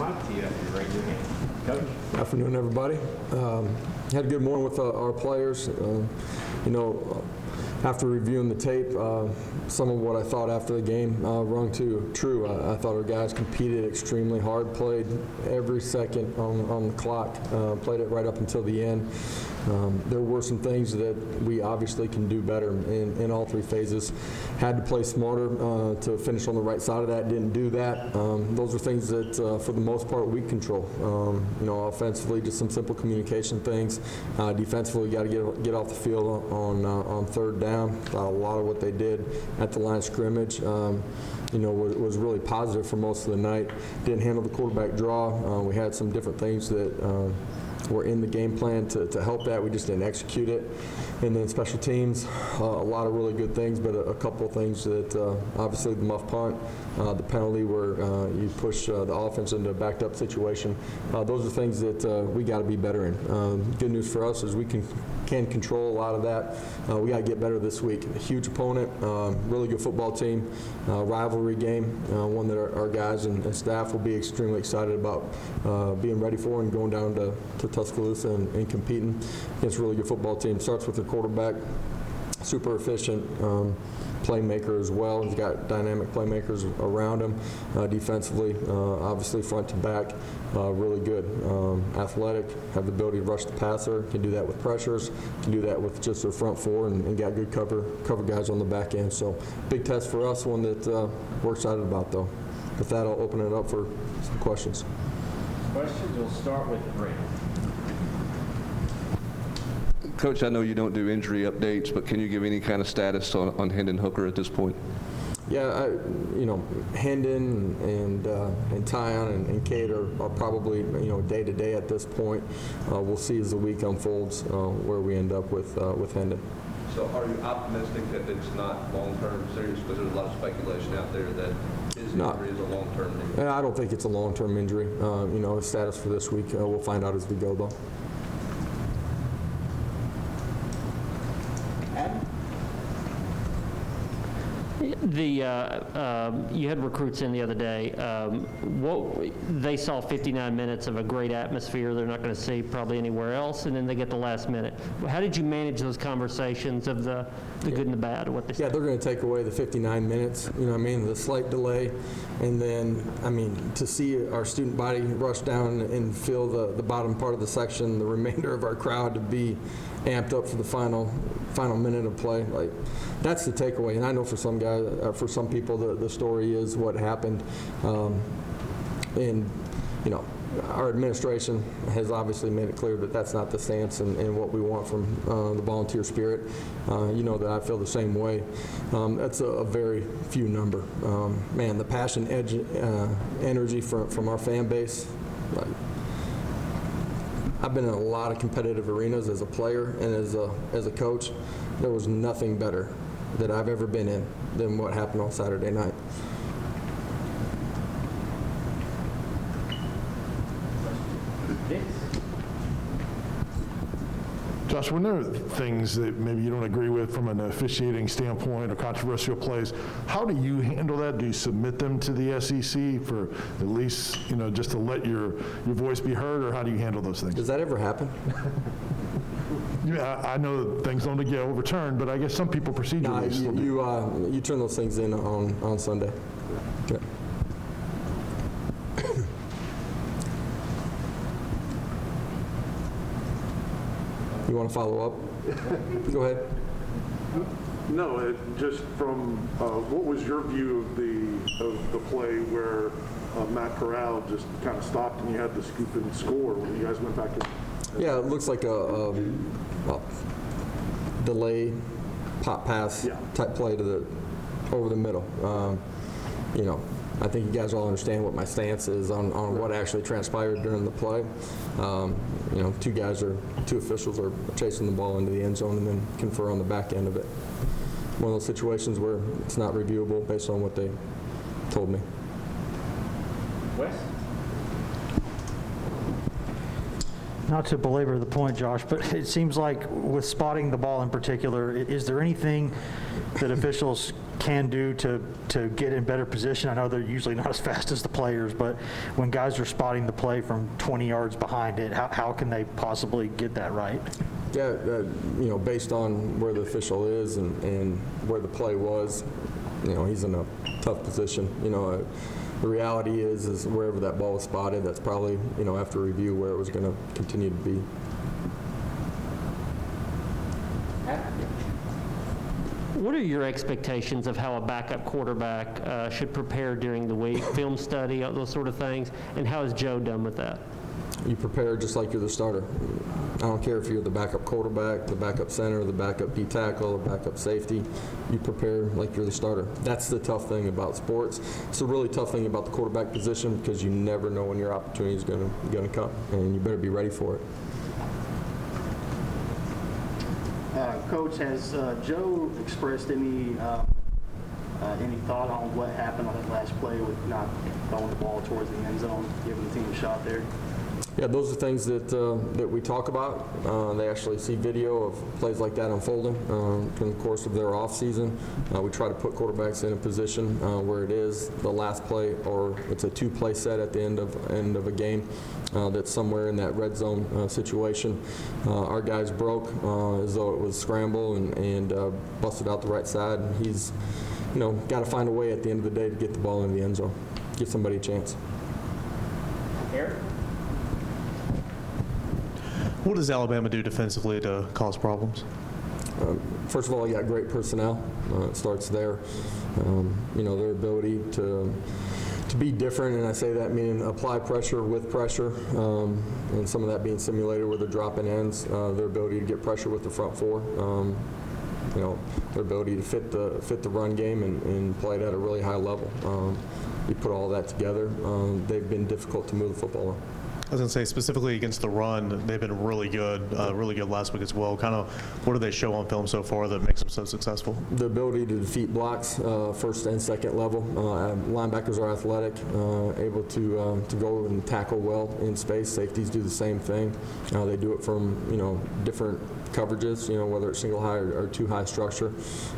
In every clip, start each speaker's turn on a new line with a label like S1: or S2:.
S1: mic to you after you raise your hand. Coach.
S2: Afternoon, everybody. Had a good morning with our players. After reviewing the tape, some of what I thought after the game rung true. I thought our guys competed extremely hard, played every second on the clock, played it right up until the end. There were some things that we obviously can do better in all three phases. Had to play smarter to finish on the right side of that, didn't do that. Those are things that, for the most part, we control. Offensively, just some simple communication things. Defensively, got to get off the field on third down. Thought a lot of what they did at the line of scrimmage was really positive for most of the night. Didn't handle the quarterback draw. We had some different things that were in the game plan to help that. We just didn't execute it. And then special teams, a lot of really good things, but a couple of things that obviously the muff punt, the penalty where you push the offense into a backed up situation. Those are things that we got to be better in. Good news for us is we can control a lot of that. We got to get better this week. A huge opponent, really good football team, rivalry game, one that our guys and staff will be extremely excited about being ready for and going down to Tuscaloosa and competing against a really good football team. Starts with their quarterback, super efficient playmaker as well. He's got dynamic playmakers around him. Defensively, obviously front to back, really good. Athletic, have the ability to rush the passer, can do that with pressures, can do that with just their front four, and got good cover guys on the back end. So big test for us, one that we're excited about though. With that, I'll open it up for some questions.
S1: Questions, we'll start with Brent.
S3: Coach, I know you don't do injury updates, but can you give any kind of status on Hendon Hooker at this point?
S2: Yeah, Hendon and Tyon and Kate are probably day to day at this point. We'll see as the week unfolds where we end up with Hendon.
S3: So are you optimistic that it's not long-term serious, because there's a lot of speculation out there that his injury is a long-term injury?
S2: I don't think it's a long-term injury. His status for this week, we'll find out as we go though.
S4: You had recruits in the other day. They saw 59 minutes of a great atmosphere they're not going to see probably anywhere else, and then they get the last minute. How did you manage those conversations of the good and the bad?
S2: Yeah, they're going to take away the 59 minutes, the slight delay, and then, to see our student body rush down and fill the bottom part of the section, the remainder of our crowd to be amped up for the final minute of play, that's the takeaway. And I know for some guys, for some people, the story is what happened. Our administration has obviously made it clear that that's not the stance and what we want from the volunteer spirit. That I feel the same way. That's a very few number. The passion, energy from our fan base. I've been in a lot of competitive arenas as a player and as a coach. There was nothing better that I've ever been in than what happened on Saturday night.
S5: Josh, when there are things that maybe you don't agree with from an officiating standpoint or controversial plays, how do you handle that? Do you submit them to the SEC for at least, just to let your voice be heard, or how do you handle those things?
S2: Does that ever happen?
S5: Yeah, I know things don't get overturned, but I guess some people procedurally.
S2: No, you turn those things in on Sunday. Okay. You want to follow up? Go ahead.
S6: No, just from what was your view of the play where Matt Corral just kind of stopped and you had to scoop and score when you guys went back to? Yeah,
S2: it looks like a delay pop pass type play over the middle. I think you guys all understand what my stance is on what actually transpired during the play. Two officials are chasing the ball into the end zone and then confer on the back end of it. One of those situations where it's not reviewable based on what they told me.
S1: Wes?
S7: Not to belabor the point, Josh, but it seems like with spotting the ball in particular, is there anything that officials can do to get in better position? I know they're usually not as fast as the players, but when guys are spotting the play from 20 yards behind it, how can they possibly get that right?
S2: Yeah, based on where the official is and where the play was, he's in a tough position. The reality is wherever that ball was spotted, that's probably, after review, where it was going to continue to be.
S4: What are your expectations of how a backup quarterback should prepare during the week, film study, those sort of things, and how has Joe done with that?
S2: You prepare just like you're the starter. I don't care if you're the backup quarterback, the backup center, the backup D tackle, the backup safety. You prepare like you're the starter. That's the tough thing about sports. It's a really tough thing about the quarterback position because you never know when your opportunity is going to come, and you better be ready for it.
S8: Coach, has Joe expressed any thought on what happened on that last play with not throwing the ball towards the end zone, giving the team a shot there?
S2: Yeah, those are things that we talk about. They actually see video of plays like that unfolding in the course of their off season. We try to put quarterbacks in a position where it is the last play, or it's a 2-play set at the end of a game that's somewhere in that red zone situation. Our guys broke as though it was scramble and busted out the right side. And he's, got to find a way at the end of the day to get the ball in the end zone, give somebody a chance.
S1: Eric?
S9: What does Alabama do defensively to cause problems?
S2: First of all, you got great personnel. It starts there. Their ability to be different, and I say that meaning apply pressure with pressure, and some of that being simulated with the drop-in ends. Their ability to get pressure with the front four. Their ability to fit the run game and play it at a really high level. You put all that together, they've been difficult to move the football on.
S9: I was going to say, specifically against the run, they've been really good last week as well. Kind of what do they show on film so far that makes them so successful?
S2: The ability to defeat blocks, first and second level. Linebackers are athletic, able to go and tackle well in space. Safeties do the same thing. They do it from, different coverages, whether it's single high or too high structure.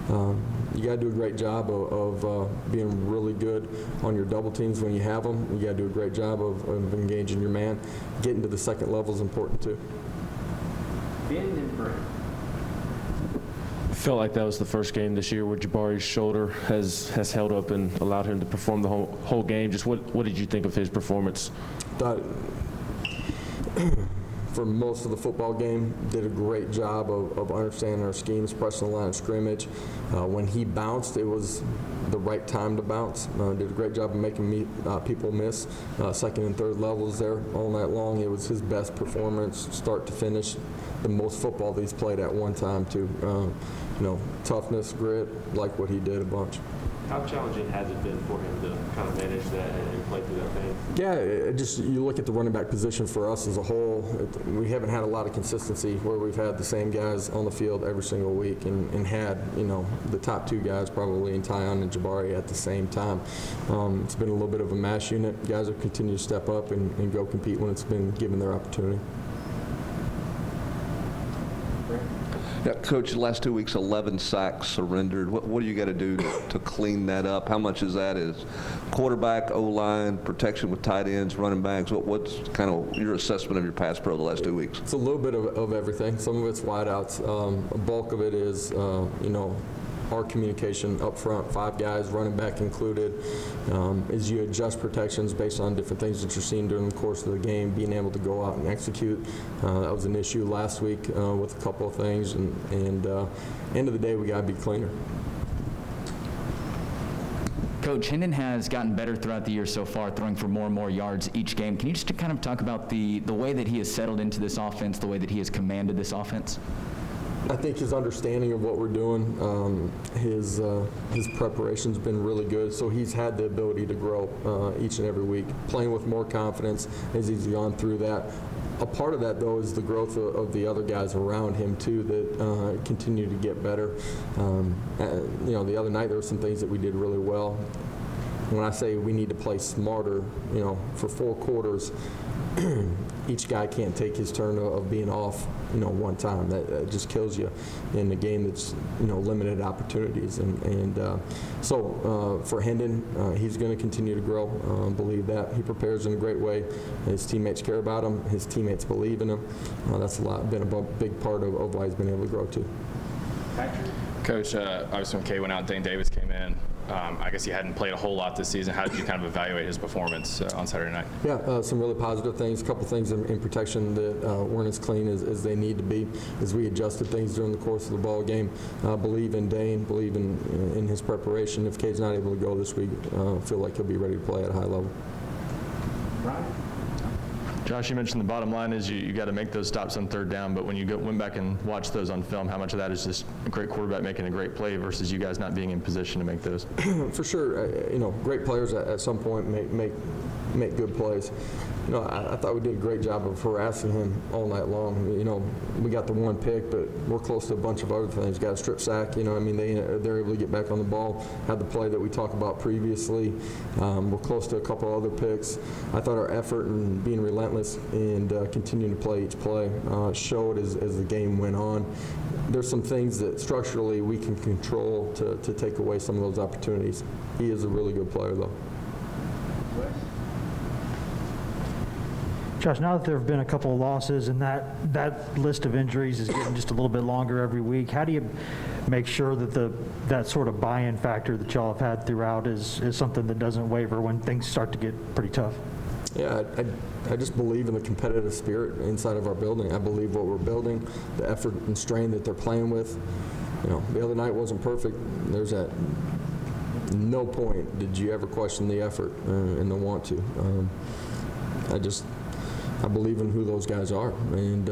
S2: You got to do a great job of being really good on your double teams when you have them. You got to do a great job of engaging your man. Getting to the second level is important too.
S1: Ben and Brent.
S10: Felt like that was the first game this year where Jabari's shoulder has held up and allowed him to perform the whole game. Just what did you think of his performance?
S2: Thought for most of the football game, did a great job of understanding our schemes, pressing the line of scrimmage. When he bounced, it was the right time to bounce. Did a great job of making people miss. Second and third levels there all night long. It was his best performance, start to finish. The most football that he's played at one time too. Toughness, grit, like what he did a bunch.
S10: How challenging has it been for him to kind of manage that and play through that thing?
S2: Yeah, you look at the running back position for us as a whole, we haven't had a lot of consistency where we've had the same guys on the field every single week and had, the top two guys probably in Tyon and Jabari at the same time. It's been a little bit of a mash unit. Guys have continued to step up and go compete when it's been given their opportunity.
S3: Yeah, Coach, the last 2 weeks, 11 sacks surrendered. What do you got to do to clean that up? How much is that is quarterback, O-line, protection with tight ends, running backs? What's kind of your assessment of your pass pro the last 2 weeks?
S2: It's a little bit of everything. Some of it's wideouts. A bulk of it is, our communication up front, 5 guys, running back included, as you adjust protections based on different things that you're seeing during the course of the game, being able to go out and execute. That was an issue last week with a couple of things, and end of the day, we got to be cleaner.
S11: Coach, Hendon has gotten better throughout the year so far, throwing for more and more yards each game. Can you just kind of talk about the way that he has settled into this offense, the way that he has commanded this offense?
S2: I think his understanding of what we're doing, his preparation's been really good, so he's had the ability to grow each and every week, playing with more confidence as he's gone through that. A part of that, though, is the growth of the other guys around him, too, that continue to get better. The other night there were some things that we did really well. when I say we need to play smarter, for 4 quarters, each guy can't take his turn of being off, one time. That just kills you in a game that's, limited opportunities. So for Hendon, he's going to continue to grow. Believe that. He prepares in a great way. His teammates care about him. His teammates believe in him. That's been a big part of why he's been able to grow too.
S12: Coach, obviously when Kay went out, Dane Davis came in. I guess he hadn't played a whole lot this season. How did you kind of evaluate his performance on Saturday night?
S2: Yeah, some really positive things. A couple things in protection that weren't as clean as they need to be as we adjusted things during the course of the ball game. Believe in Dane, believe in his preparation. If Kay's not able to go this week, feel like he'll be ready to play at a high level.
S1: Brian?
S13: Josh, you mentioned the bottom line is you got to make those stops on 3rd down, but when you went back and watched those on film, how much of that is just a great quarterback making a great play versus you guys not being in position to make those?
S2: For sure, great players at some point make good plays. I thought we did a great job of harassing him all night long. We got the 1 pick, but we're close to a bunch of other things. Got a strip sack. They're able to get back on the ball. Had the play that we talked about previously. We're close to a couple other picks. I thought our effort and being relentless and continuing to play each play showed as the game went on. There's some things that structurally we can control to take away some of those opportunities. He is a really good player, though.
S7: Josh, now that there have been a couple of losses and that list of injuries is getting just a little bit longer every week, how do you make sure that that sort of buy-in factor that y'all have had throughout is something that doesn't waver when things start to get pretty tough?
S2: Yeah, I just believe in the competitive spirit inside of our building. I believe what we're building, the effort and strain that they're playing with. The other night wasn't perfect. There's that. No point did you ever question the effort and the want to. I believe in who those guys are, and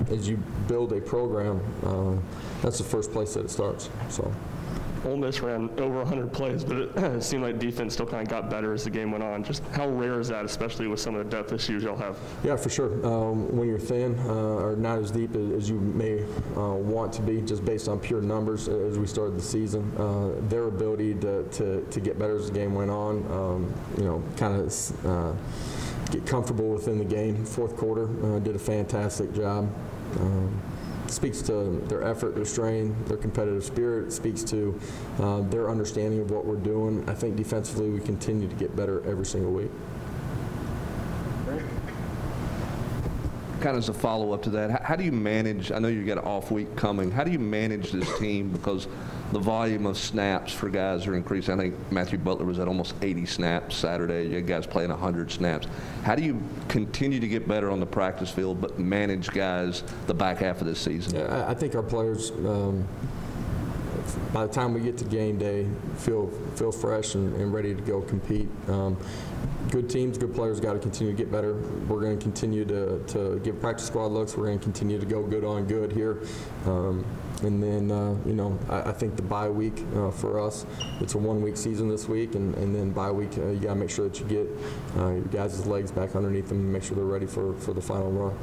S2: as you build a program, that's the first place that it starts. So.
S14: Ole Miss ran over 100 plays, but it seemed like defense still kind of got better as the game went on. Just how rare is that, especially with some of the depth issues y'all have?
S2: Yeah, for sure. When you're thin or not as deep as you may want to be, just based on pure numbers as we started the season, their ability to get better as the game went on, kind of get comfortable within the game. 4th quarter, did a fantastic job. Speaks to their effort, their strain, their competitive spirit. It speaks to their understanding of what we're doing. I think defensively we continue to get better every single week.
S3: Kind of as a follow-up to that, how do you manage, I know you've got an off week coming, how do you manage this team? Because the volume of snaps for guys are increasing. I think Matthew Butler was at almost 80 snaps Saturday. You guys playing 100 snaps. How do you continue to get better on the practice field but manage guys the back half of this season?
S2: Yeah, I think our players, by the time we get to game day, feel fresh and ready to go compete. Good teams, good players got to continue to get better. We're going to continue to give practice squad looks. We're going to continue to go good on good here. And then, I think the bye week for us, it's a 1-week season this week, and then bye week, you got to make sure that you get your guys' legs back underneath them and make sure they're ready for the final run.